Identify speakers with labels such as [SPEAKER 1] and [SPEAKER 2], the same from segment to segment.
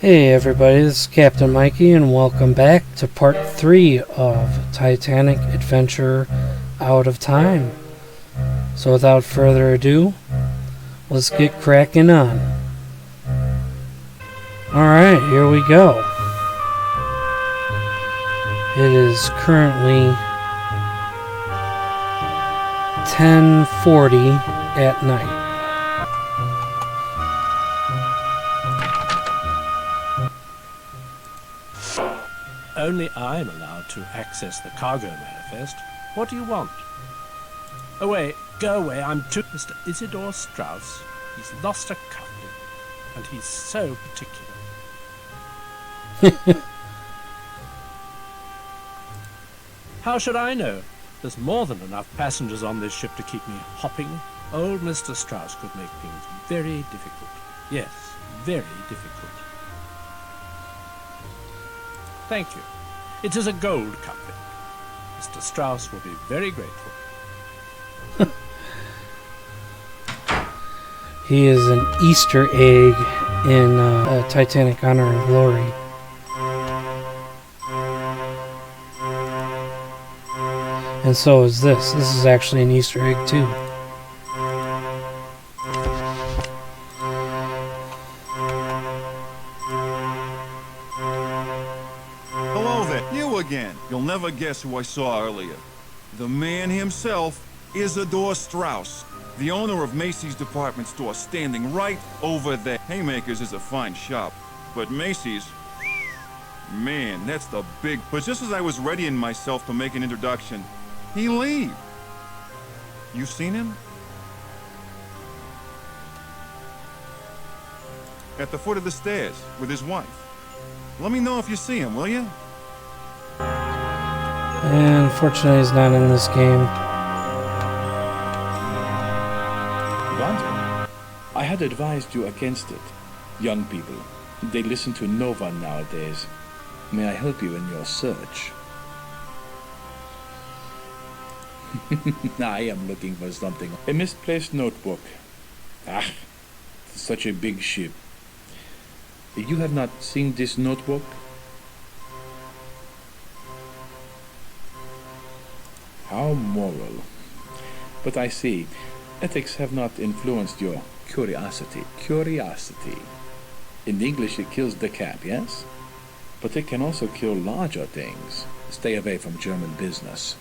[SPEAKER 1] Hey everybody, this is Captain Mikey and welcome back to part 3 of Titanic Adventure Out of Time. So without further ado, let's get cracking on. Alright, here we go. It is currently 10:40 at night.
[SPEAKER 2] Only I'm allowed to access the cargo manifest. What do you want? Oh wait, go away, I'm too... Mr. Isidore Strauss, he's lost a company, and he's so particular. How should I know? There's more than enough passengers on this ship to keep me hopping. Old Mr. Strauss could make things very difficult. Yes, very difficult. Thank you. It is a gold company. Mr. Strauss will be very grateful.
[SPEAKER 1] He is an Easter egg in Titanic Honor and Glory. And so is this. This is actually an Easter egg too.
[SPEAKER 3] Hello there, you again. You'll never guess who I saw earlier. The man himself, Isidore Strauss, the owner of Macy's department store, standing right over there. Haymakers is a fine shop, but Macy's, man, that's the big... But just as I was readying myself to make an introduction, he leave. You seen him? At the foot of the stairs with his wife. Let me know if you see him, will you?
[SPEAKER 1] And unfortunately he's not in this game.
[SPEAKER 4] Wanda, I had advised you against it. Young people, they listen to no one nowadays. May I help you in your search? I am looking for something. A misplaced notebook. Ah, such a big ship. You have not seen this notebook? How moral. But I see, ethics have not influenced your curiosity. Curiosity. In English it kills the cat, yes? But it can also kill larger things. Stay away from German business.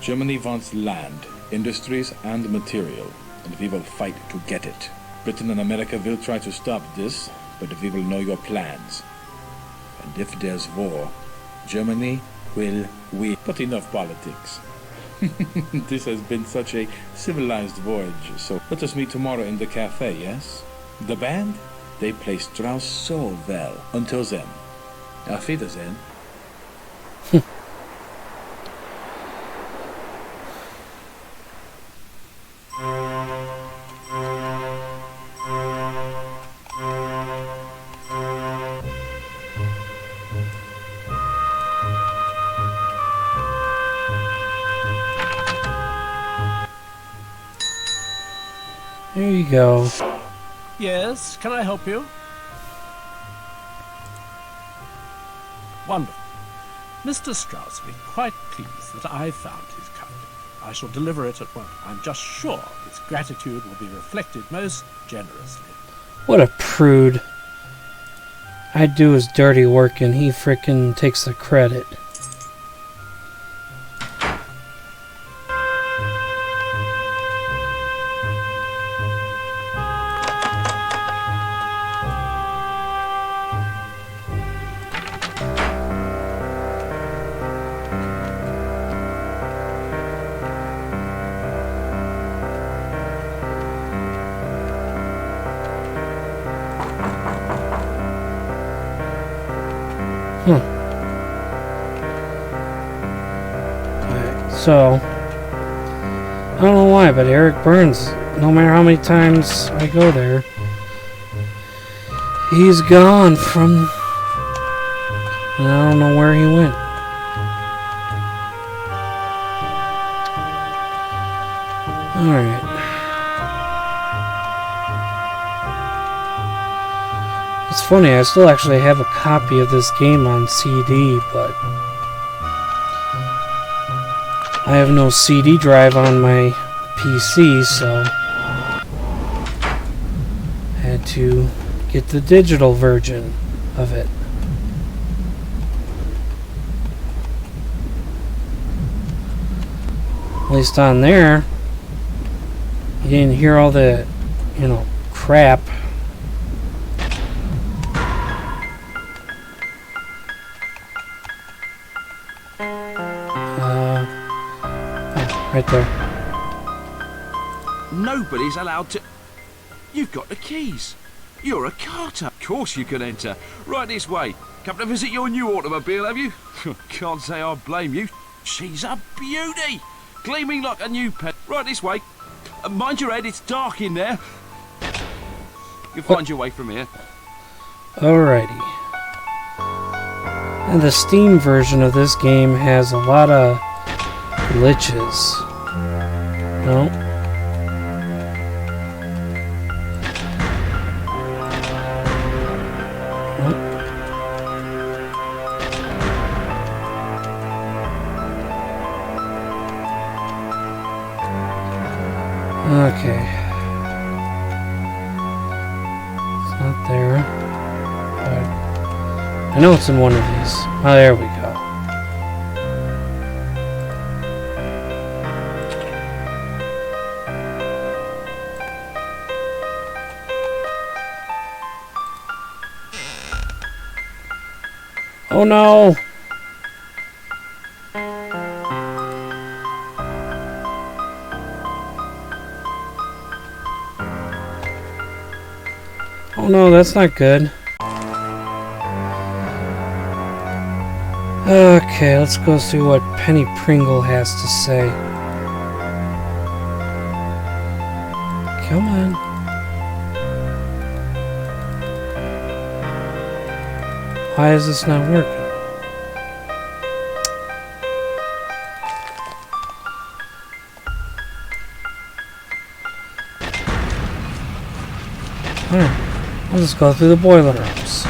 [SPEAKER 4] Germany wants land, industries and material, and we will fight to get it. Britain and America will try to stop this, but we will know your plans. And if there's war, Germany will win. But enough politics. This has been such a civilized voyage, so let us meet tomorrow in the cafe, yes? The band? They play Strauss so well. Until then, auf Wiedersehen.
[SPEAKER 1] There you go.
[SPEAKER 2] Yes, can I help you? Wonderful. Mr. Strauss will be quite pleased that I found his company. I shall deliver it at once. I'm just sure his gratitude will be reflected most generously.
[SPEAKER 1] What a prude. I do his dirty work and he frickin' takes the credit. Alright, so I don't know why, but Eric Burns, no matter how many times I go there, he's gone from... and I don't know where he went. Alright. It's funny, I still actually have a copy of this game on CD, but I have no CD drive on my PC, so I had to get the digital version of it. At least on there, you didn't hear all the, crap. Right there.
[SPEAKER 5] Nobody's allowed to... You've got the keys. You're a carter. Of course you can enter. Right this way. Come to visit your new automobile, have you? Can't say I blame you. She's a beauty. Gleaming like a new pet. Right this way. Mind your head, it's dark in there. You'll find your way from here.
[SPEAKER 1] Alrighty. And the Steam version of this game has a lot of glitches. No? Okay. It's not there. But I know it's in one of these. Oh, there we go. Oh no! Oh no, that's not good. Okay, let's go see what Penny Pringle has to say. Come on. Why is this not working? Alright, I'll just go through the boiler rooms.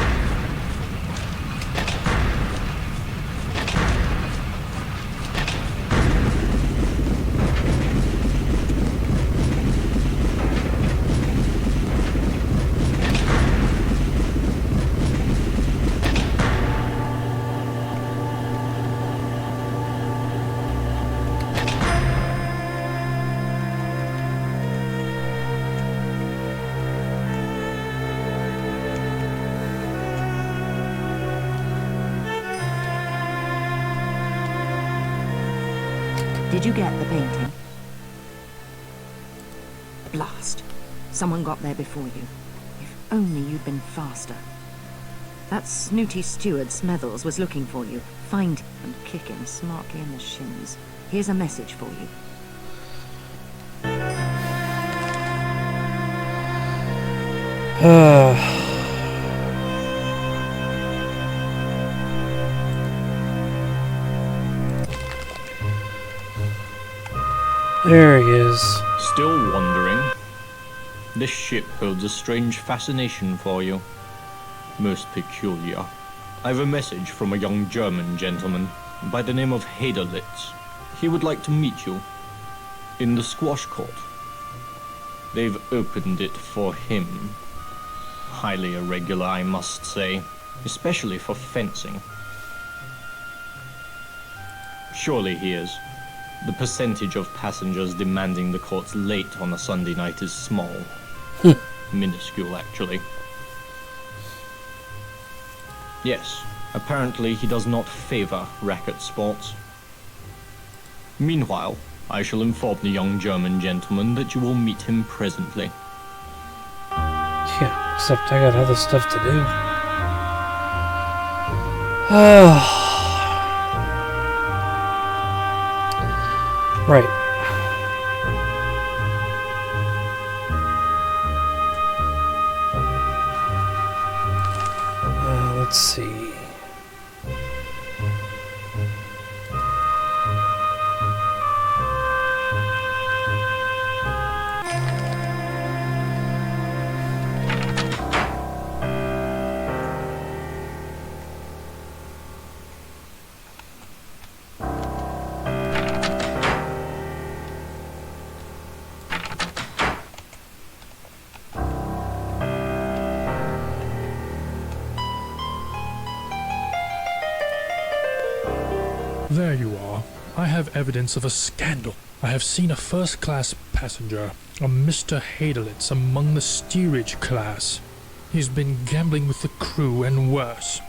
[SPEAKER 6] Did you get the painting? Blast. Someone got there before you. If only you'd been faster. That snooty steward Smethels was looking for you. Find him and kick him smartly in the shins. Here's a message for you.
[SPEAKER 1] There he is.
[SPEAKER 7] Still wondering? This ship holds a strange fascination for you. Most peculiar. I've a message from a young German gentleman by the name of Haderlitz. He would like to meet you in the squash court. They've opened it for him. Highly irregular, I must say, especially for fencing. Surely he is. The percentage of passengers demanding the courts late on a Sunday night is small. Minuscule, actually. Yes, apparently he does not favor racket sports. Meanwhile, I shall inform the young German gentleman that you will meet him presently.
[SPEAKER 1] Yeah, except I got other stuff to do. Right. Let's see.
[SPEAKER 8] There you are. I have evidence of a scandal. I have seen a first-class passenger, a Mr. Hadelitz, among the steerage class. He's been gambling with the crew and worse.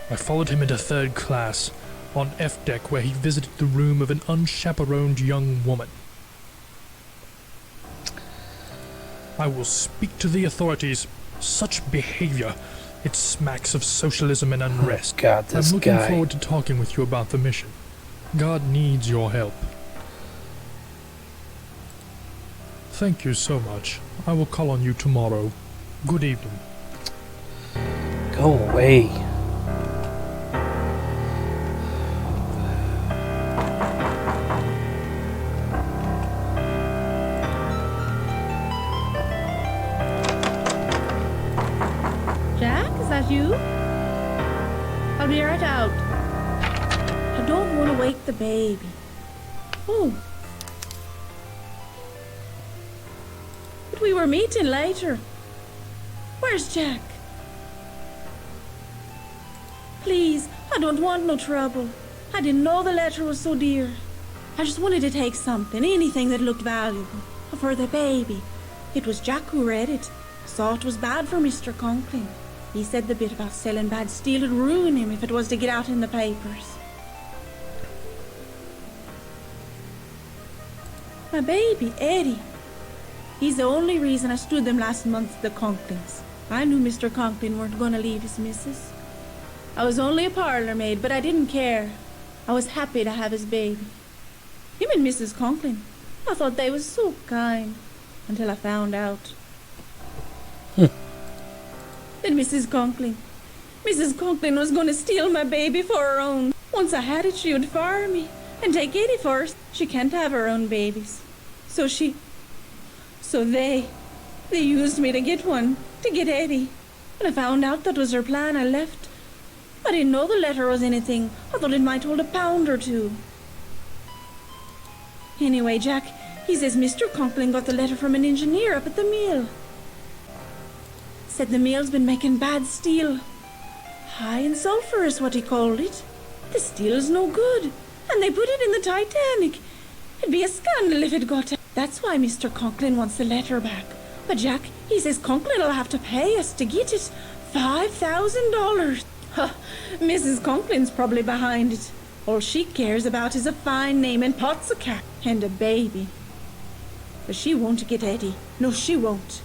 [SPEAKER 8] I followed him into third class, on F deck where he visited the room of an unchaperoned young woman. I will speak to the authorities. Such behavior, it smacks of socialism and unrest.
[SPEAKER 1] Oh God, this
[SPEAKER 8] I'm looking
[SPEAKER 1] guy.
[SPEAKER 8] forward to talking with you about the mission. God needs your help. Thank you so much. I will call on you tomorrow. Good evening.
[SPEAKER 1] Go away.
[SPEAKER 9] Jack, is that you? I'll be right out. I don't want to wake the baby. Oh. But we were meeting later. Where's Jack? Please, I don't want no trouble. I didn't know the letter was so dear. I just wanted to take something, anything that looked valuable, for the baby. It was Jack who read it. Saw it was bad for Mr. Conklin. He said the bit about selling bad steel would ruin him if it was to get out in the papers. My baby, Eddie. He's the only reason I stood them last month at the Conklins. I knew Mr. Conklin weren't going to leave his missus. I was only a parlour maid, but I didn't care. I was happy to have his baby. Him and Mrs. Conklin. I thought they was so kind, until I found out. Then Mrs. Conklin was going to steal my baby for her own. Once I had it, she would fire me and take Eddie first. She can't have her own babies. So they used me to get one, to get Eddie. When I found out that was her plan, I left. I didn't know the letter was anything. I thought it might hold a pound or two. Anyway, Jack, he says Mr. Conklin got the letter from an engineer up at the mill. Said the mill's been making bad steel. High in sulfur is what he called it. The steel's no good, and they put it in the Titanic. It'd be a scandal if it got out. That's why Mr. Conklin wants the letter back. But Jack, he says Conklin'll have to pay us to get it. $5,000. Huh, Mrs. Conklin's probably behind it. All she cares about is a fine name and pots of cat and a baby. But she won't get Eddie. No, she won't.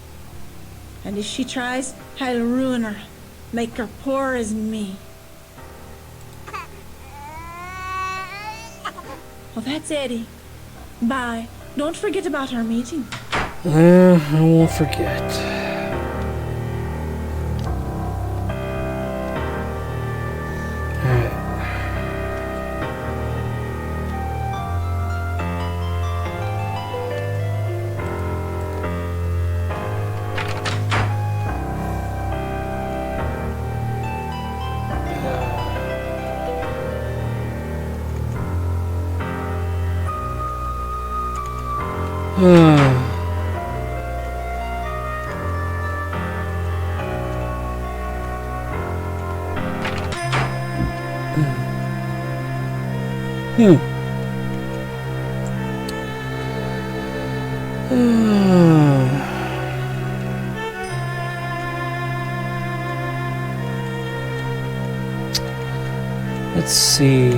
[SPEAKER 9] And if she tries, I'll ruin her. Make her poor as me. Well, that's Eddie. Bye. Don't forget about our meeting.
[SPEAKER 1] I won't forget. Alright. Let's see.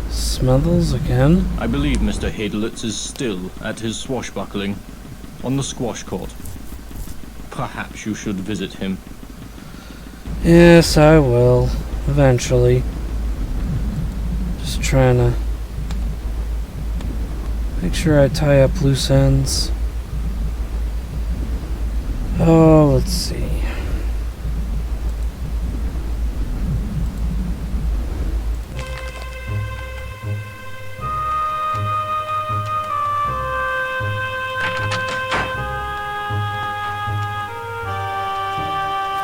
[SPEAKER 1] Smothers again?
[SPEAKER 7] I believe Mr. Hadelitz is still at his swashbuckling on the squash court. Perhaps you should visit him.
[SPEAKER 1] Yes, I will. Eventually. Just trying to make sure I tie up loose ends. Oh, let's see.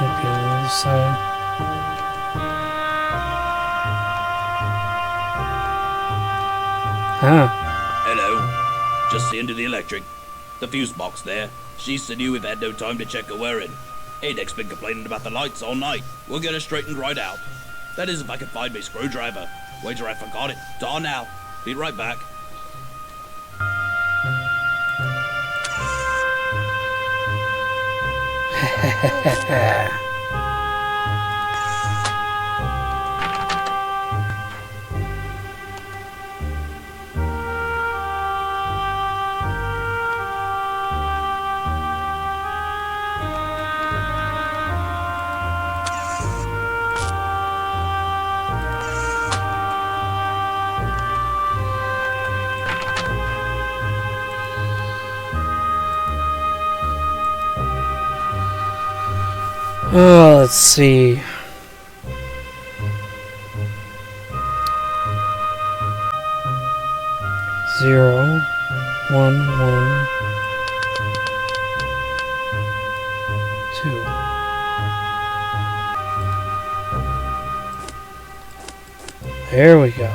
[SPEAKER 1] Maybe on the other side. Huh.
[SPEAKER 10] Hello. Just seeing to the electric. The fuse box there. She said you have had no time to check her wiring. Adek's been complaining about the lights all night. We'll get her straightened right out. That is if I can find my screwdriver. Wager I forgot it. Dawn now. Be right back.
[SPEAKER 1] Oh, let's see. Zero, 1, 1, 2. There we go.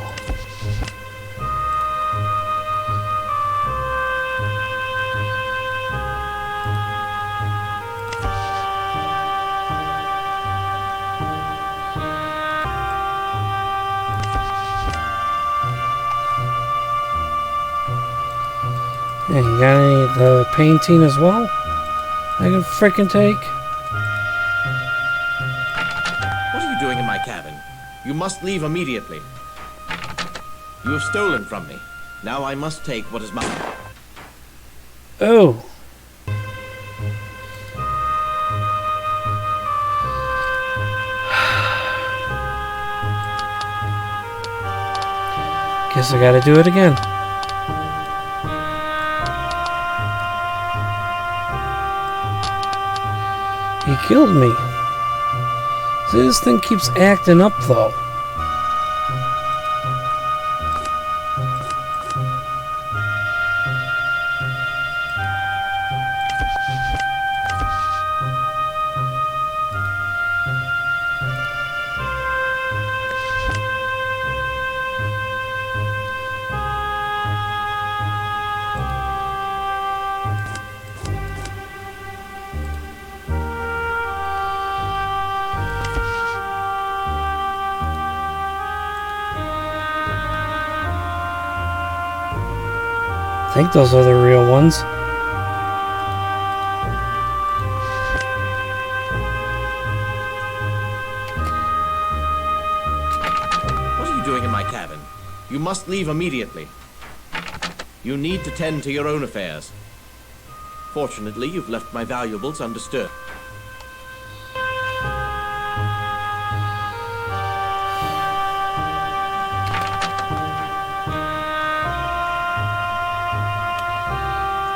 [SPEAKER 1] And you got any of the painting as well? I can frickin' take.
[SPEAKER 11] What are you doing in my cabin? You must leave immediately. You have stolen from me. Now I must take what is mine.
[SPEAKER 1] Oh. Guess I gotta do it again. He killed me. This thing keeps acting up though. I think those are the real ones.
[SPEAKER 11] What are you doing in my cabin? You must leave immediately. You need to tend to your own affairs. Fortunately, you've left my valuables undisturbed.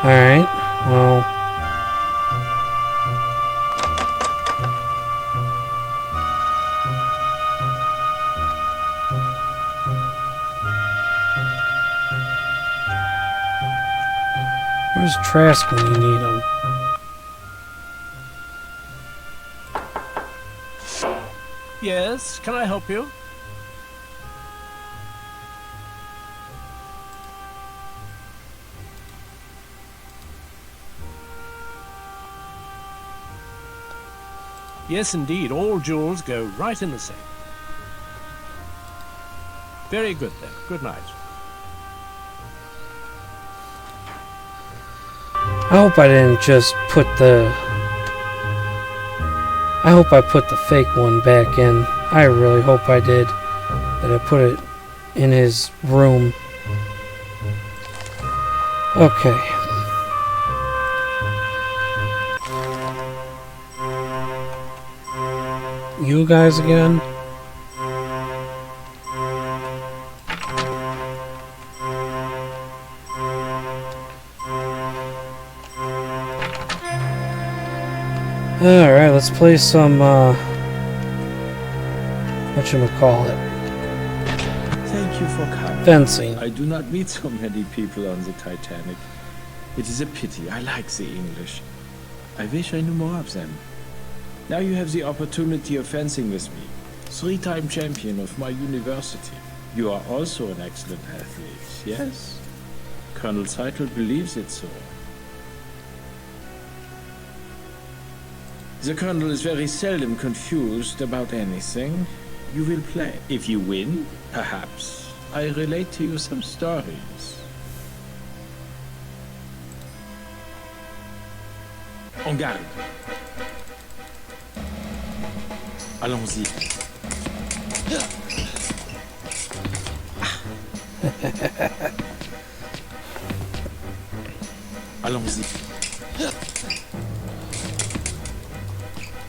[SPEAKER 1] Alright, well. Where's Trask when you need him?
[SPEAKER 2] Yes, can I help you? Yes, indeed. All jewels go right in the safe. Very good, then. Good night.
[SPEAKER 1] I hope I didn't just put the... I hope I put the fake one back in. I really hope I did. That I put it in his room. Okay. You guys again? Alright, let's play some, whatchamacallit?
[SPEAKER 4] Thank you for coming.
[SPEAKER 1] Fencing.
[SPEAKER 4] I do not meet so many people on the Titanic. It is a pity. I like the English. I wish I knew more of them. Now you have the opportunity of fencing with me. 3-time champion of my university. You are also an excellent athlete, yes? Colonel Seitel believes it so. The Colonel is very seldom confused about anything. You will play. If you win, perhaps I relate to you some stories. En garde. Allons-y. Allons-y.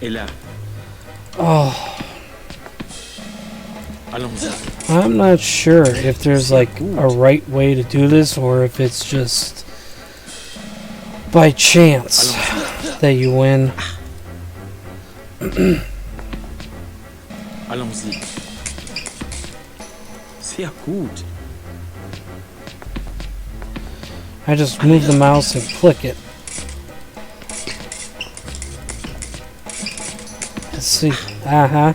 [SPEAKER 4] Et là.
[SPEAKER 1] Oh,
[SPEAKER 4] Allons-y.
[SPEAKER 1] I'm not sure if there's like a right way to do this or if it's just by chance that you win.
[SPEAKER 4] Allons-y. Sehr gut.
[SPEAKER 1] I just move the mouse and click it. Let's see. Uh-huh.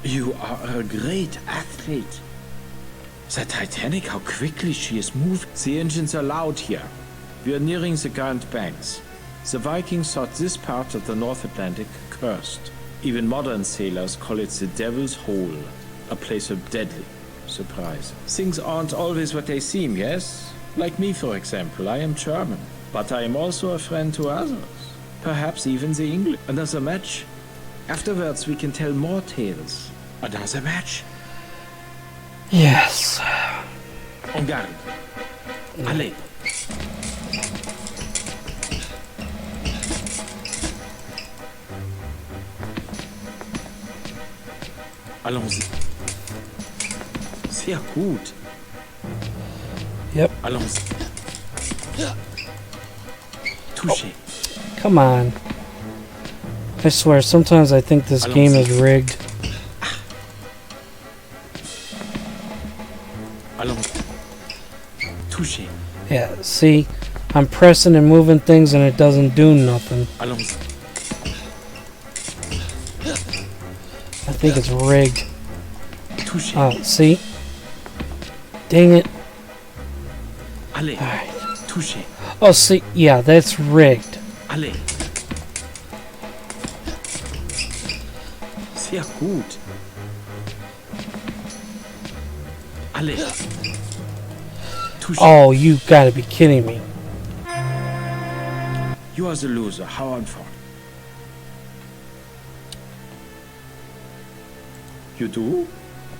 [SPEAKER 4] You are a great athlete. The Titanic, how quickly she is moving. The engines are loud here. We are nearing the Grand Banks. The Vikings thought this part of the North Atlantic cursed. Even modern sailors call it the Devil's Hole, a place of deadly surprise. Things aren't always what they seem, yes? Like me, for example. I am German, but I am also a friend to others. Perhaps even the English. Another match? Afterwards we can tell more tales. Another match?
[SPEAKER 1] Yes.
[SPEAKER 4] En garde. Allez. Allons-y. Sehr gut.
[SPEAKER 1] Yep.
[SPEAKER 4] Allons-y. Touché.
[SPEAKER 1] Come on. I swear, sometimes I think this game is rigged.
[SPEAKER 4] Allons-y. Touché.
[SPEAKER 1] Yeah, see? I'm pressing and moving things and it doesn't do nothing.
[SPEAKER 4] Allons-y.
[SPEAKER 1] I think it's rigged.
[SPEAKER 4] Touché.
[SPEAKER 1] Oh, see? Dang it.
[SPEAKER 4] Allez.
[SPEAKER 1] Alright.
[SPEAKER 4] Touché.
[SPEAKER 1] Oh, see? Yeah, that's rigged.
[SPEAKER 4] Allez. Sehr gut. Allez. Touché.
[SPEAKER 1] Oh, you gotta be kidding me.
[SPEAKER 4] You are the loser. How unfortunate. You do?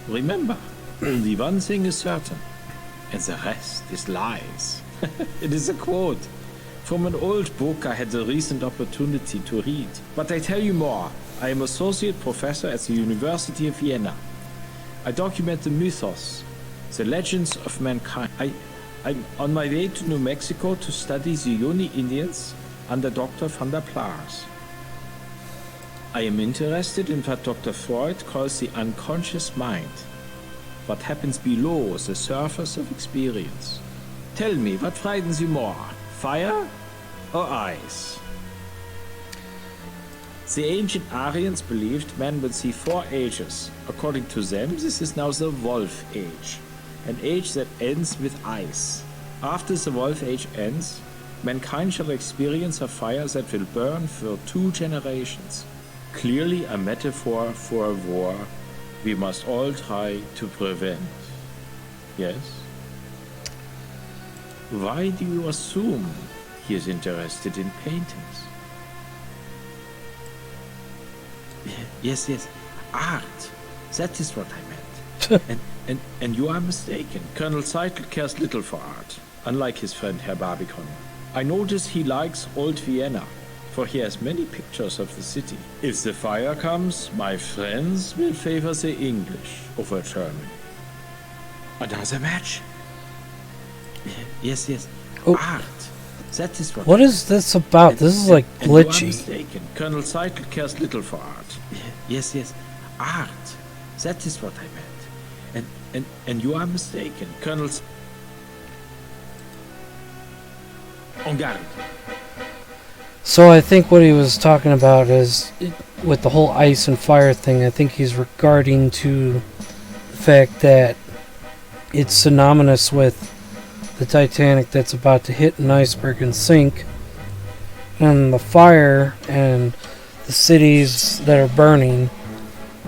[SPEAKER 4] Remember, only one thing is certain, and the rest is lies. It is a quote from an old book I had the recent opportunity to read. But I tell you more. I am associate professor at the University of Vienna. I document the mythos, the legends of mankind. I'm on my way to New Mexico to study the Yoni Indians under Dr. van der Plaars. I am interested in what Dr. Freud calls the unconscious mind, what happens below the surface of experience. Tell me, what frightens you more, fire or ice? The ancient Aryans believed man would see 4 ages. According to them, this is now the Wolf Age, an age that ends with ice. After the Wolf Age ends, mankind shall experience a fire that will burn for 2 generations. Clearly a metaphor for a war we must all try to prevent. Yes? Why do you assume he is interested in paintings? Yes, art. That is what I meant. and you are mistaken. Colonel Seitel cares little for art, unlike his friend Herr Barbicon. I notice he likes old Vienna, for he has many pictures of the city. If the fire comes, my friends will favor the English over Germany. Another match? Yes.
[SPEAKER 1] Oh.
[SPEAKER 4] Art. That is
[SPEAKER 1] What is this about? This is like
[SPEAKER 4] and you are
[SPEAKER 1] glitchy.
[SPEAKER 4] mistaken. Colonel Seitel cares little for art. Yes. Art. That is what I meant. And you are mistaken. Colonel... En garde.
[SPEAKER 1] So I think what he was talking about is with the whole ice and fire thing, I think he's regarding to the fact that it's synonymous with the Titanic that's about to hit an iceberg and sink, and the fire and the cities that are burning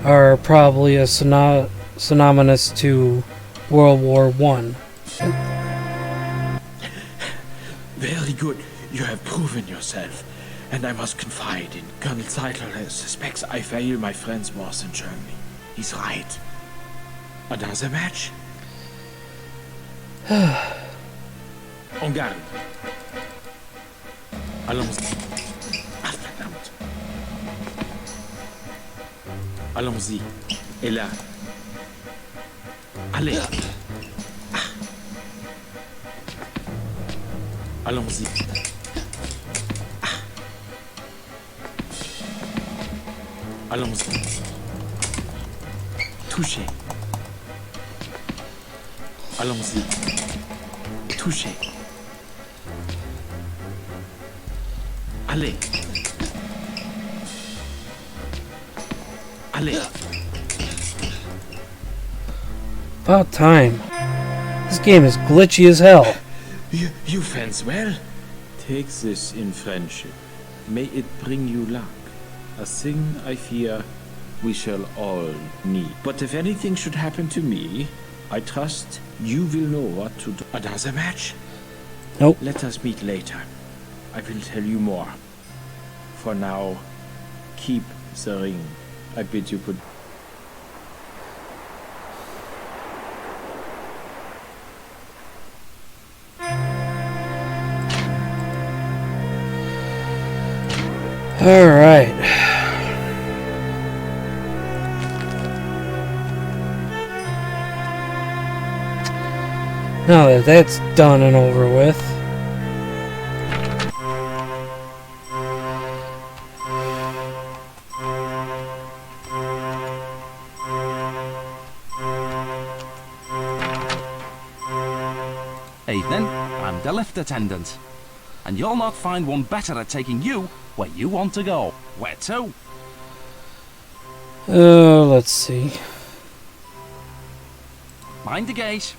[SPEAKER 1] are probably a synonymous to World War One.
[SPEAKER 12] Very good. You have proven yourself. And I must confide in Colonel Zeitler suspects I fail my friend's wars in Germany. He's right. Another match? En garde. Allons-y. Ah, verdammt. Allons-y. Et là. Allez. Ah. Allons-y. Ah. Allons-y. Touchez. Allons-y. Touchez. Allez. Allez.
[SPEAKER 1] About time. This game is glitchy as hell.
[SPEAKER 12] You fence well. Take this in friendship. May it bring you luck. A thing I fear we shall all need. But if anything should happen to me, I trust you will know what to do. Another match?
[SPEAKER 1] Nope.
[SPEAKER 12] Let us meet later. I will tell you more. For now, keep the ring. I bid you good.
[SPEAKER 1] All right. Now that that's done and over with,
[SPEAKER 5] Evening, I'm the lift attendant. And you'll not find one better at taking you where you want to go. Where to?
[SPEAKER 1] let's see.
[SPEAKER 5] Mind the gate.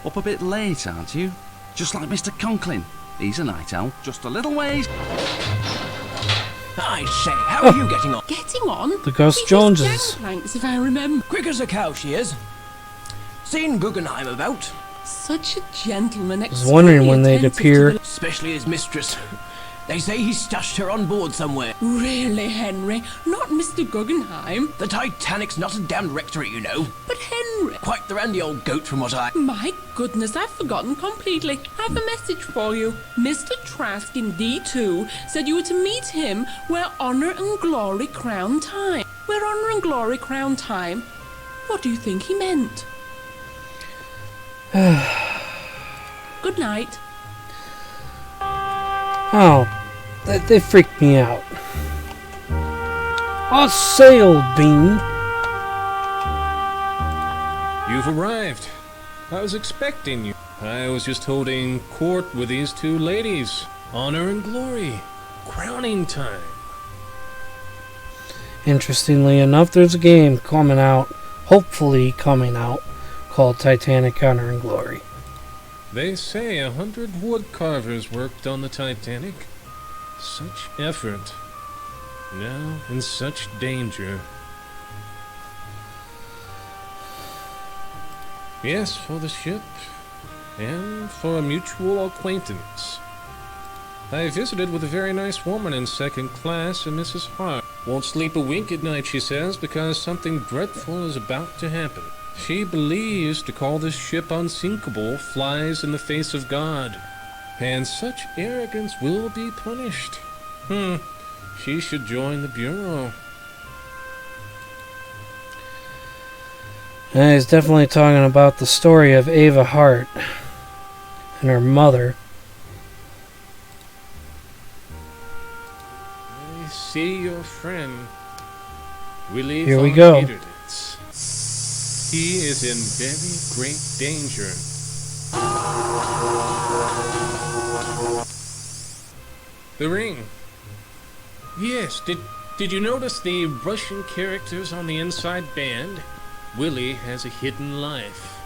[SPEAKER 5] Up a bit late, aren't you? Just like Mr. Conklin. He's a night owl. Just a little ways.
[SPEAKER 13] I say, how are you getting on?
[SPEAKER 14] Getting on?
[SPEAKER 1] The Ghost Joneses.
[SPEAKER 14] Planks, if I remember.
[SPEAKER 13] Quick as a cow, she is. Seen Guggenheim about?
[SPEAKER 14] Such a gentleman.
[SPEAKER 1] I was wondering when they'd appear.
[SPEAKER 13] Especially his mistress. They say he stashed her on board somewhere.
[SPEAKER 14] Really, Henry? Not Mr. Guggenheim?
[SPEAKER 13] The Titanic's not a damned rectory, you know.
[SPEAKER 14] But Henry...
[SPEAKER 13] Quite the randy old goat from what I...
[SPEAKER 14] My goodness, I've forgotten completely. I have a message for you. Mr. Trask in D2 said you were to meet him where honor and glory crown time. Where honor and glory crown time? What do you think he meant? Good night.
[SPEAKER 1] Oh, they freaked me out. A sail beam.
[SPEAKER 15] You've arrived. I was expecting you. I was just holding court with these two ladies. Honor and glory. Crowning time.
[SPEAKER 1] Interestingly enough, there's a game coming out, hopefully coming out, called Titanic Honor and Glory.
[SPEAKER 15] They say 100 wood carvers worked on the Titanic. Such effort. Now in such danger. Yes, for the ship. And for a mutual acquaintance. I visited with a very nice woman in second class, a Mrs. Hart. Won't sleep a wink at night, she says, because something dreadful is about to happen. She believes to call this ship unsinkable flies in the face of God, and such arrogance will be punished. She should join the Bureau.
[SPEAKER 1] He's definitely talking about the story of Ava Hart and her mother.
[SPEAKER 15] I see your friend. Willie
[SPEAKER 1] Here we
[SPEAKER 15] von
[SPEAKER 1] go.
[SPEAKER 15] Peterlitz. He is in very great danger. The ring. Yes, did you notice the Russian characters on the inside band? Willie has a hidden life.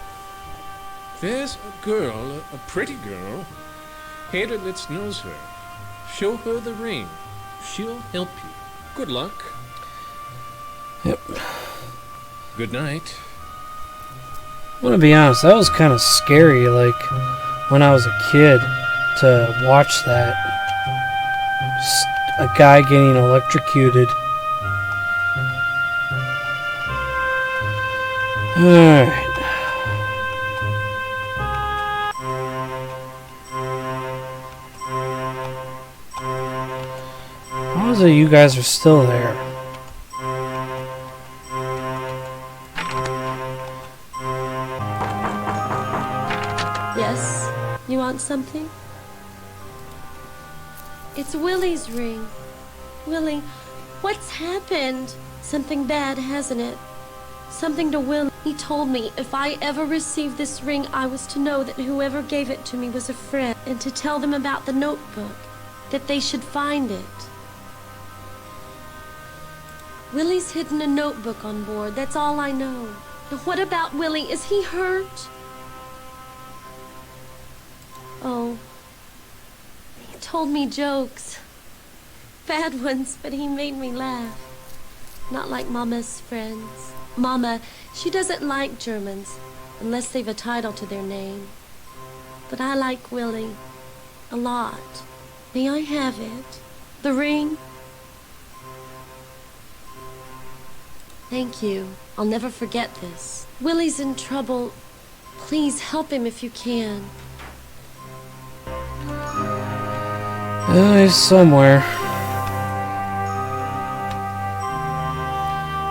[SPEAKER 15] There's a girl, a pretty girl. Haderlitz knows her. Show her the ring. She'll help you. Good luck.
[SPEAKER 1] Yep.
[SPEAKER 15] Good night.
[SPEAKER 1] I'm gonna be honest, that was kind of scary, like, when I was a kid, to watch that. Just a guy getting electrocuted. Alright. How is it you guys are still there?
[SPEAKER 16] Yes? You want something? It's Willie's ring. Willie, what's happened? Something bad, hasn't it? Something to Willie. He told me if I ever received this ring, I was to know that whoever gave it to me was a friend, and to tell them about the notebook, that they should find it. Willie's hidden a notebook on board, that's all I know. Now what about Willie? Is he hurt? Oh, he told me jokes. Bad ones, but he made me laugh. Not like Mama's friends. Mama, she doesn't like Germans, unless they've a title to their name. But I like Willie a lot. May I have it? The ring? Thank you. I'll never forget this. Willie's in trouble. Please help him if you can.
[SPEAKER 1] He's somewhere.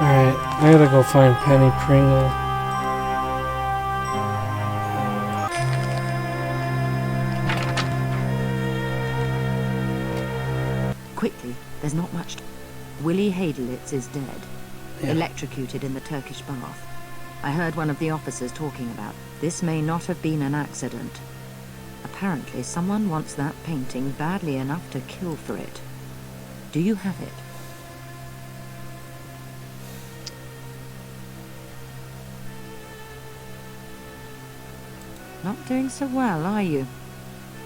[SPEAKER 1] Alright, I gotta go find Penny Pringle.
[SPEAKER 6] Quickly, there's not much to... Willie Hadelitz is dead.
[SPEAKER 1] Yeah.
[SPEAKER 6] Electrocuted in the Turkish bath. I heard one of the officers talking about this may not have been an accident. Apparently, someone wants that painting badly enough to kill for it. Do you have it? Not doing so well, are you?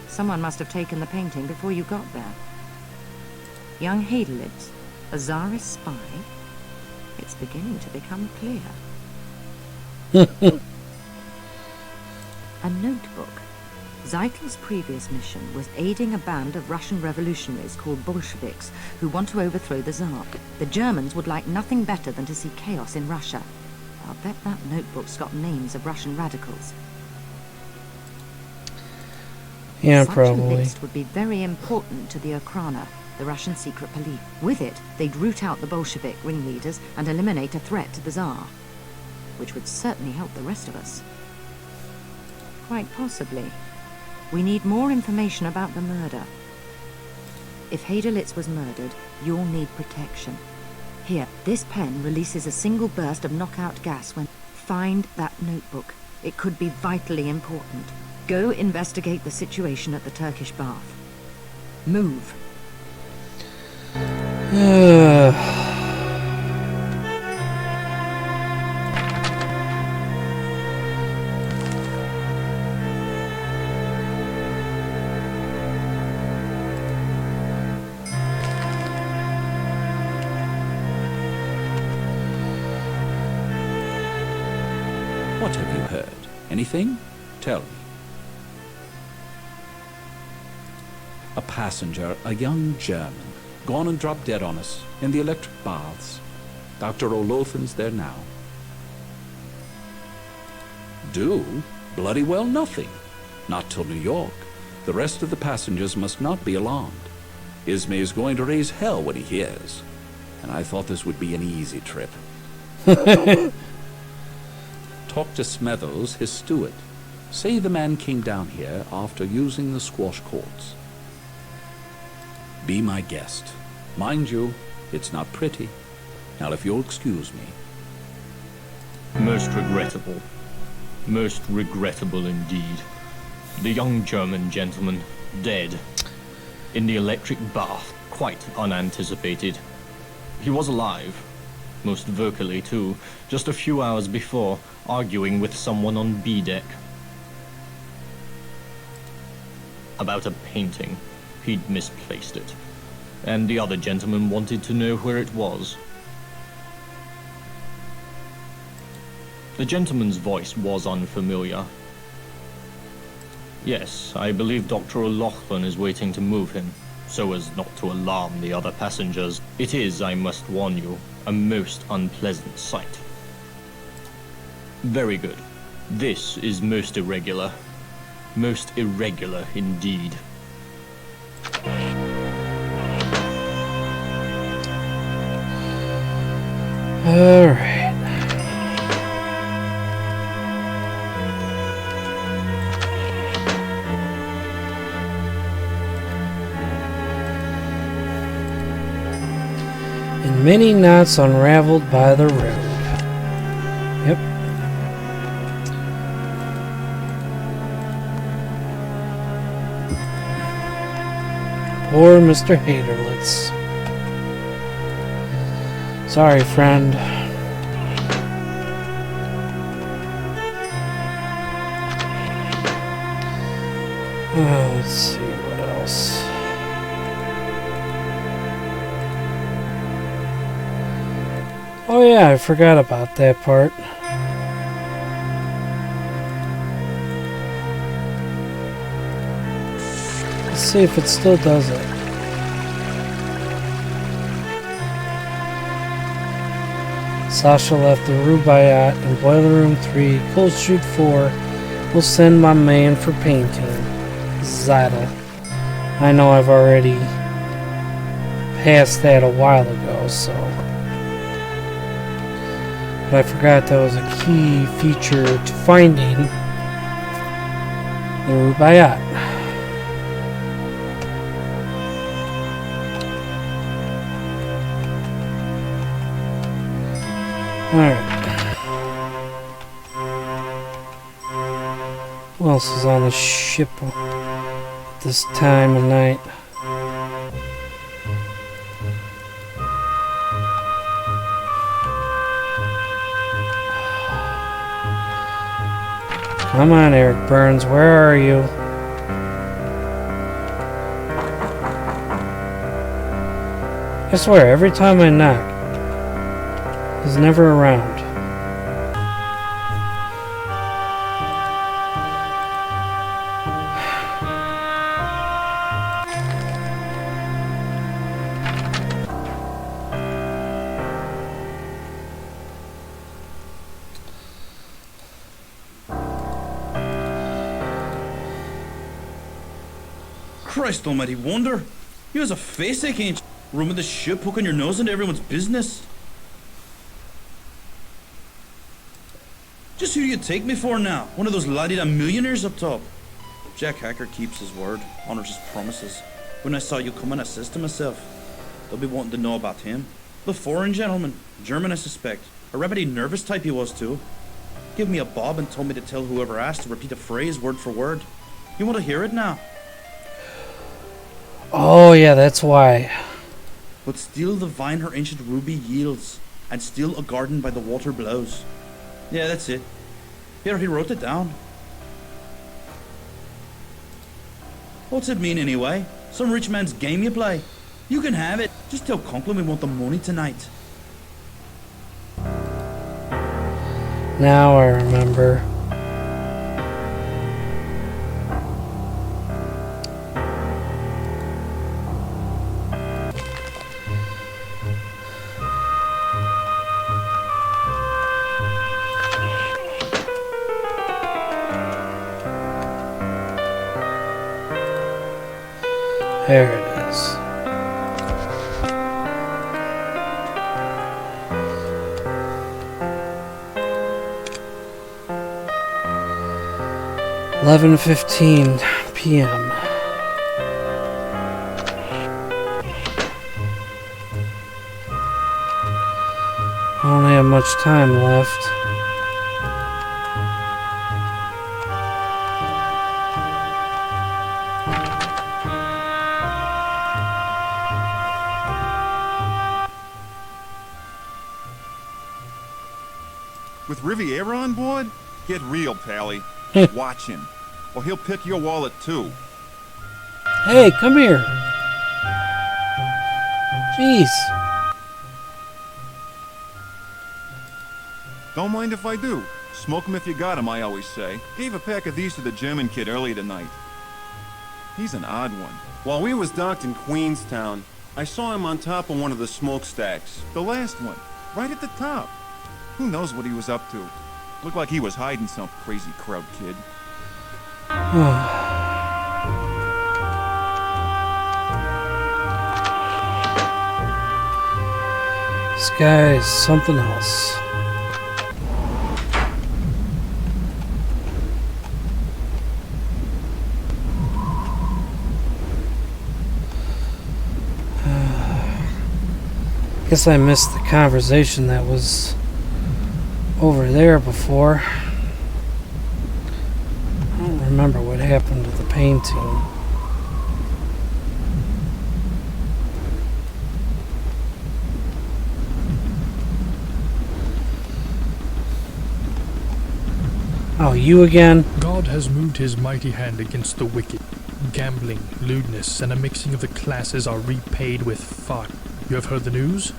[SPEAKER 6] Someone must have taken the painting before you got there. Young Hadelitz, a Tsarist spy? It's beginning to become clear. A notebook. Zeitel's previous mission was aiding a band of Russian revolutionaries called Bolsheviks who want to overthrow the Tsar. The Germans would like nothing better than to see chaos in Russia. I'll bet that notebook's got names of Russian radicals.
[SPEAKER 1] Yeah,
[SPEAKER 6] Such
[SPEAKER 1] probably.
[SPEAKER 6] a list would be very important to the Okhrana, the Russian secret police. With it, they'd root out the Bolshevik ringleaders and eliminate a threat to the Tsar, which would certainly help the rest of us. Quite possibly. We need more information about the murder. If Hadelitz was murdered, you'll need protection. Here, this pen releases a single burst of knockout gas when... Find that notebook. It could be vitally important. Go investigate the situation at the Turkish bath. Move.
[SPEAKER 17] What have you heard? Anything? Tell me. A passenger, a young German, gone and dropped dead on us in the electric baths. Dr. Olothan's there now. Do? Bloody well nothing. Not till New York. The rest of the passengers must not be alarmed. Ismay is going to raise hell when he hears. And I thought this would be an easy trip. Talk to Smethers, his steward. Say the man came down here after using the squash courts. Be my guest. Mind you, it's not pretty. Now, if you'll excuse me.
[SPEAKER 7] Most regrettable. Most regrettable indeed. The young German gentleman, dead. in the electric bath, quite unanticipated. He was alive, most vocally too, just a few hours before, arguing with someone on B deck. About a painting. He'd misplaced it, and the other gentleman wanted to know where it was. The gentleman's voice was unfamiliar. Yes, I believe Dr. O'Loughlin is waiting to move him, so as not to alarm the other passengers. It is, I must warn you, a most unpleasant sight. Very good. This is most irregular. Most irregular indeed.
[SPEAKER 1] All right. And many knots unraveled by the road. Yep. Poor Mr. Haderlitz. Sorry, friend. Let's see what else. Oh yeah, I forgot about that part. Let's see if it still does it. Sasha left the Rubaiyat in Boiler Room 3. Cold Street 4 will send my man for painting. Zeidel. I know I've already passed that a while ago, so... But I forgot that was a key feature to finding the Rubaiyat. Alright. Who else is on the ship at this time of night? Come on, Eric Burns, where are you? I swear, every time I knock, he's never around.
[SPEAKER 10] Christ almighty wonder! You has a face ache, ain't you? Roaming the ship, poking your nose into everyone's business. Just who do you take me for now? One of those la-di-da millionaires up top? Jack Hacker keeps his word, honors his promises. When I saw you coming, I says to myself, they'll be wanting to know about him. The foreign gentleman, German I suspect. A remedy nervous type he was too. Give me a bob and told me to tell whoever asked to repeat a phrase word for word. You want to hear it now?
[SPEAKER 1] Oh yeah, that's why.
[SPEAKER 10] But still the vine her ancient ruby yields, and still a garden by the water blows. Yeah, that's it. Here, he wrote it down. What's it mean anyway? Some rich man's game you play? You can have it. Just tell Conklin we want the money tonight.
[SPEAKER 1] Now I remember. There it is. $11:15 p.m. I don't have much time left.
[SPEAKER 3] Riviera on board? Get real, Pally. Watch him, or he'll pick your wallet too.
[SPEAKER 1] Hey, come here. Jeez.
[SPEAKER 3] Don't mind if I do. Smoke 'em if you got 'em, I always say. Gave a pack of these to the German kid earlier tonight. He's an odd one.
[SPEAKER 18] While we was docked in Queenstown, I saw him on top of one of the smokestacks.
[SPEAKER 3] The last one, right at the top. Who knows what he was up to? Looked like he was hiding some crazy crowd kid.
[SPEAKER 1] This guy is something else. Guess I missed the conversation that was over there before. I don't remember what happened to the painting. Oh, you again?
[SPEAKER 8] God has moved his mighty hand against the wicked. Gambling, lewdness, and a mixing of the classes are repaid with fire. You have heard the news?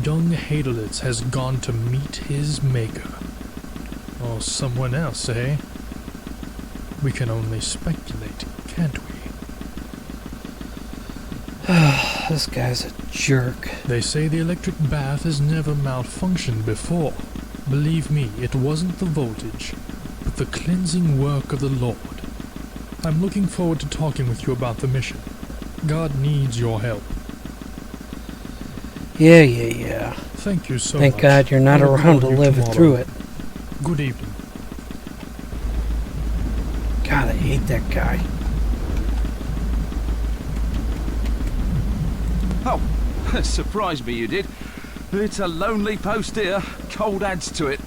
[SPEAKER 8] Young Hadelitz has gone to meet his maker. Or someone else, eh? We can only speculate, can't we?
[SPEAKER 1] This guy's a jerk.
[SPEAKER 8] They say the electric bath has never malfunctioned before. Believe me, it wasn't the voltage, but the cleansing work of the Lord. I'm looking forward to talking with you about the mission. God needs your help.
[SPEAKER 1] Yeah.
[SPEAKER 8] Thank you so
[SPEAKER 1] Thank
[SPEAKER 8] much.
[SPEAKER 1] God you're not
[SPEAKER 8] I'll
[SPEAKER 1] around to
[SPEAKER 8] call you
[SPEAKER 1] live
[SPEAKER 8] tomorrow.
[SPEAKER 1] through it.
[SPEAKER 8] Good evening.
[SPEAKER 1] God, I hate that guy.
[SPEAKER 5] Oh, surprised me you did. It's a lonely post here. Cold adds to it.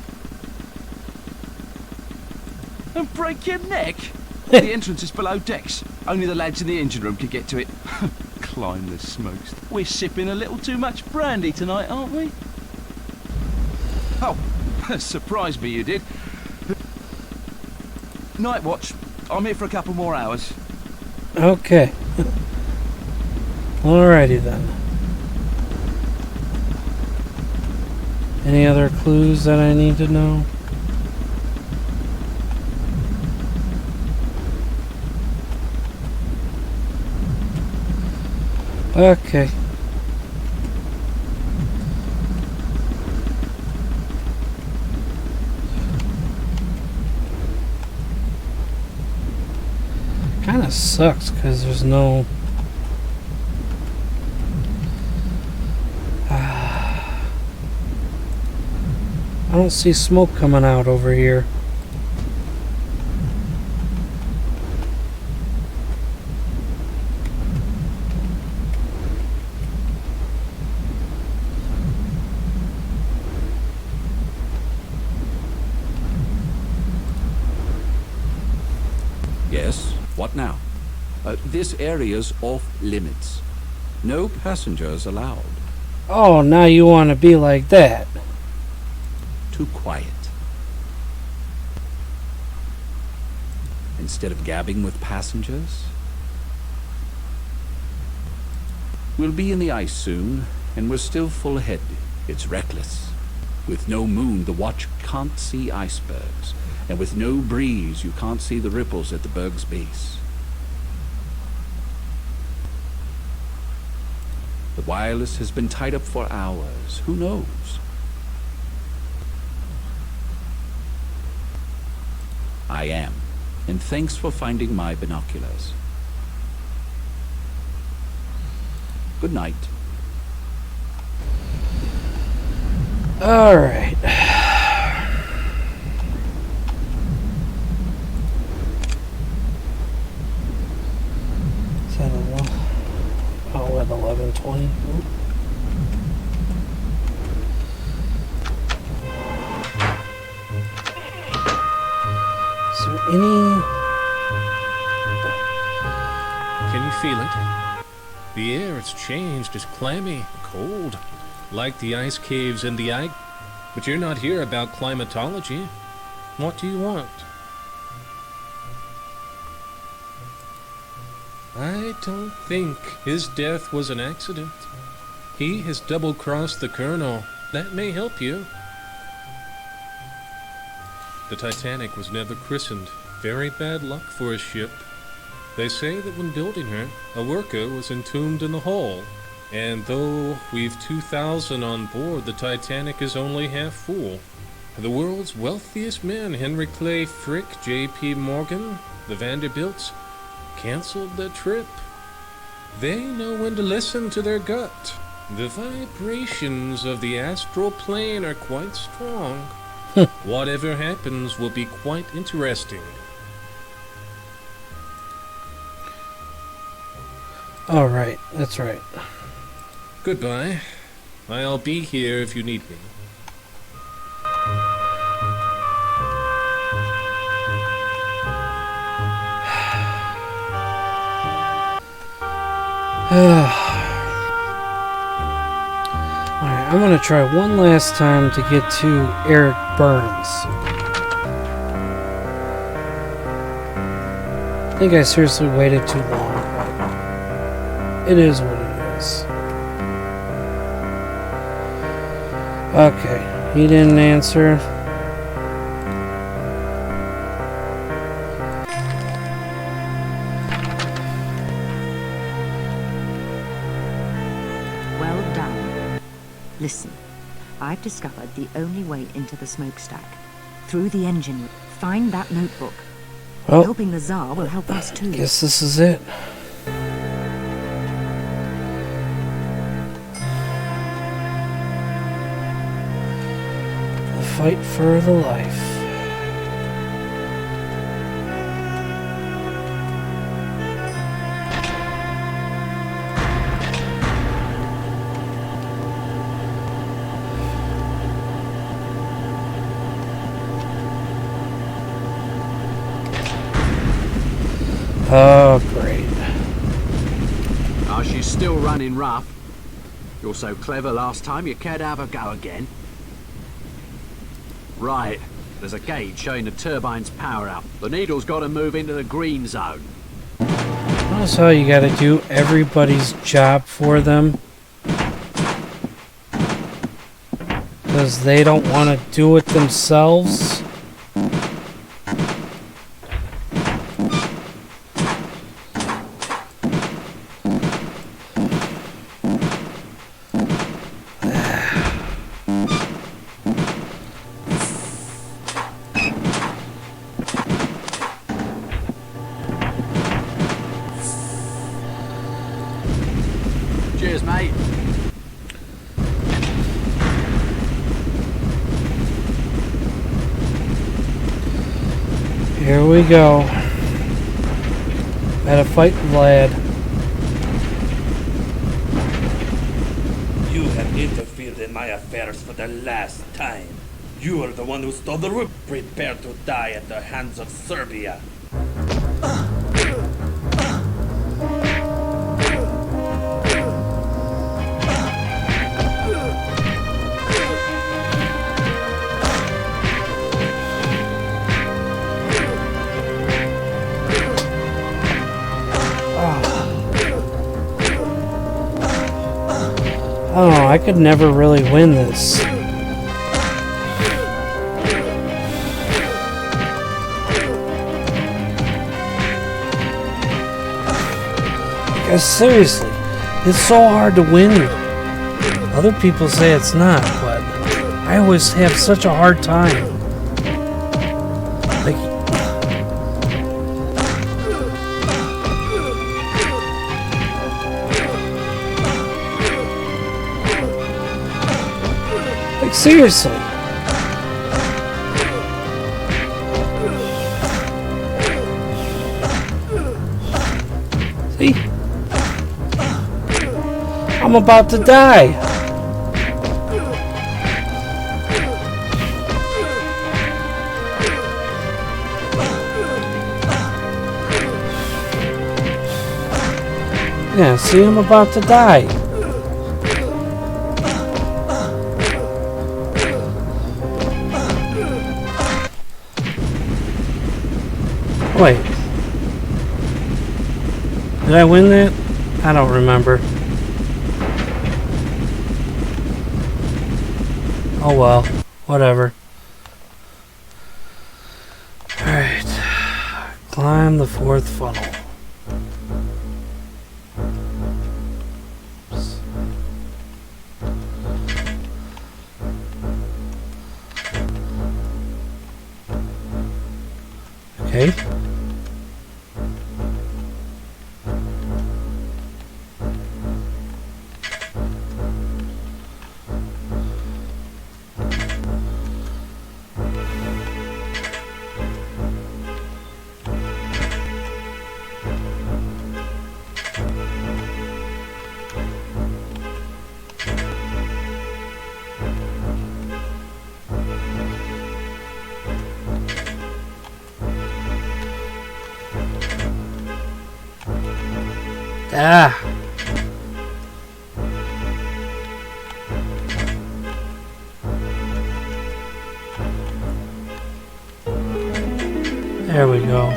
[SPEAKER 5] And break your neck? The entrance is below decks. Only the lads in the engine room could get to it. Climb the smokes. We're sipping a little too much brandy tonight, aren't we? Oh, surprised me you did. Night watch. I'm here for a couple more hours.
[SPEAKER 1] Okay. Alrighty then. Any other clues that I need to know? Okay. Kinda sucks because there's no... I don't see smoke coming out over here.
[SPEAKER 17] Yes, what now? This area's off limits. No passengers allowed.
[SPEAKER 1] Oh, now you want to be like that.
[SPEAKER 17] Too quiet. Instead of gabbing with passengers? We'll be in the ice soon, and we're still full ahead. It's reckless. With no moon, the watch can't see icebergs. And with no breeze, you can't see the ripples at the berg's base. The wireless has been tied up for hours. Who knows? I am. And thanks for finding my binoculars. Good night.
[SPEAKER 1] All right. Is that at 11:20. Is there any?
[SPEAKER 15] Can you feel it? The air, it's changed. It's clammy, cold, like the ice caves in the ice. But But you're not here about climatology. What do you want? I don't think his death was an accident. He has double-crossed the Colonel. That may help you. The Titanic was never christened. Very bad luck for a ship. They say that when building her, a worker was entombed in the hull. And though we've 2,000 on board, the Titanic is only half full. The world's wealthiest men, Henry Clay Frick, J.P. Morgan, the Vanderbilts, canceled their trip. They know when to listen to their gut. The vibrations of the astral plane are quite strong. Whatever happens will be quite interesting.
[SPEAKER 1] All right, that's right.
[SPEAKER 15] Goodbye. I'll be here if you need me.
[SPEAKER 1] Alright, I'm gonna try one last time to get to Eric Burns. I think I seriously waited too long, but it is what it is. Okay, he didn't answer.
[SPEAKER 6] Well done. Listen, I've discovered the only way into the smokestack. Through the engine room. Find that notebook.
[SPEAKER 1] Well,
[SPEAKER 6] Helping the Tsar will help us too.
[SPEAKER 1] Guess this is it. The fight for the life. Oh, great.
[SPEAKER 5] Oh, she's still running rough. You're so clever last time, you can't have a go again. Right, there's a gauge showing the turbine's power up. The needle's got to move into the green zone.
[SPEAKER 1] Notice how you gotta do everybody's job for them. Because they don't want to do it themselves.
[SPEAKER 5] Cheers, mate.
[SPEAKER 1] Here we go. Gotta fight Vlad.
[SPEAKER 10] You have interfered in my affairs for the last time. You are the one who stole the rope. Prepare to die at the hands of Serbia.
[SPEAKER 1] I don't know, I could never really win this. Because seriously, it's so hard to win. Other people say it's not, but I always have such a hard time. Like, seriously. See? I'm about to die. Yeah, see, I'm about to die. Wait. Did I win that? I don't remember. Oh well. Whatever. Alright. Climb the 4th funnel. Okay. Ah! There we go.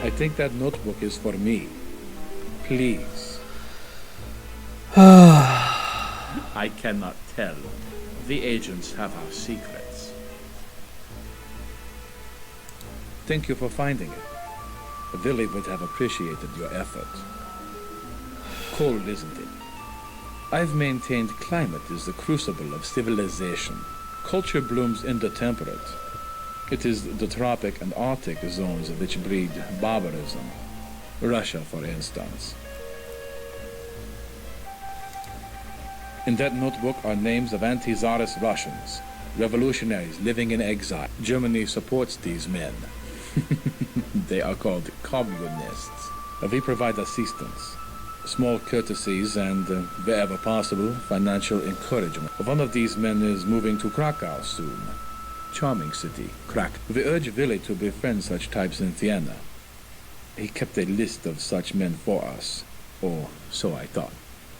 [SPEAKER 4] I think that notebook is for me. Please. I cannot tell. The agents have our secrets. Thank you for finding it. Billy would have appreciated your effort. Cold, isn't it? I've maintained climate is the crucible of civilization. Culture blooms in the temperate. It is the tropic and Arctic zones which breed barbarism. Russia, for instance. In that notebook are names of anti-Tsarist Russians, revolutionaries living in exile. Germany supports these men. They are called communists. We provide assistance, small courtesies, and, wherever possible, financial encouragement. One of these men is moving to Krakow soon. Charming city, Krakow. We urge Willy to befriend such types in Vienna. He kept a list of such men for us, or so I thought.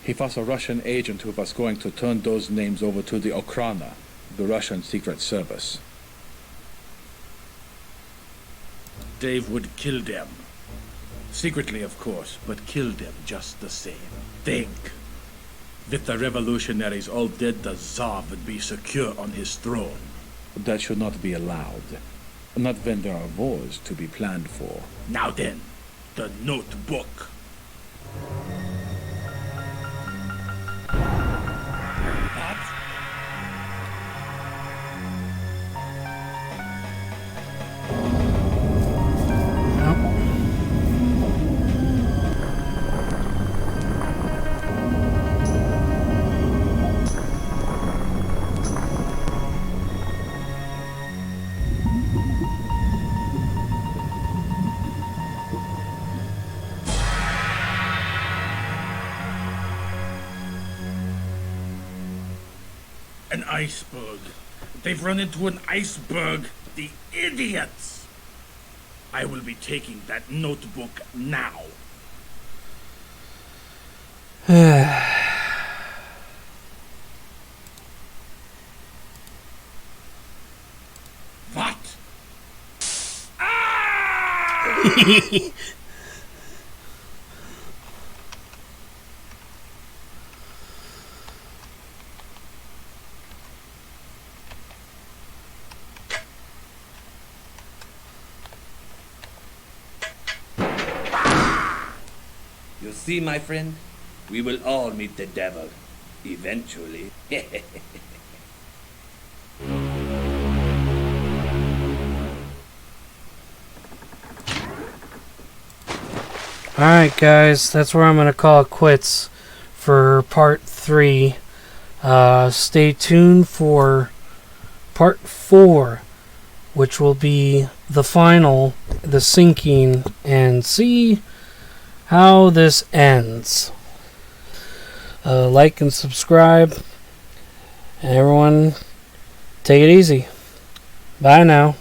[SPEAKER 4] He was a Russian agent who was going to turn those names over to the Okhrana, the Russian Secret Service. Dave would kill them. Secretly, of course, but kill them just the same. Think. With the revolutionaries all dead, the Tsar would be secure on his throne. That should not be allowed. Not when there are wars to be planned for. Now then, the notebook.
[SPEAKER 19] An iceberg. They've run into an iceberg. The idiots! I will be taking that notebook now. What? Ah!
[SPEAKER 10] You see, my friend, we will all meet the devil, eventually.
[SPEAKER 1] Alright guys, that's where I'm going to call it quits for part 3. Stay tuned for part 4, which will be the final, the sinking, and see how this ends. Like and subscribe. And everyone, take it easy. Bye now.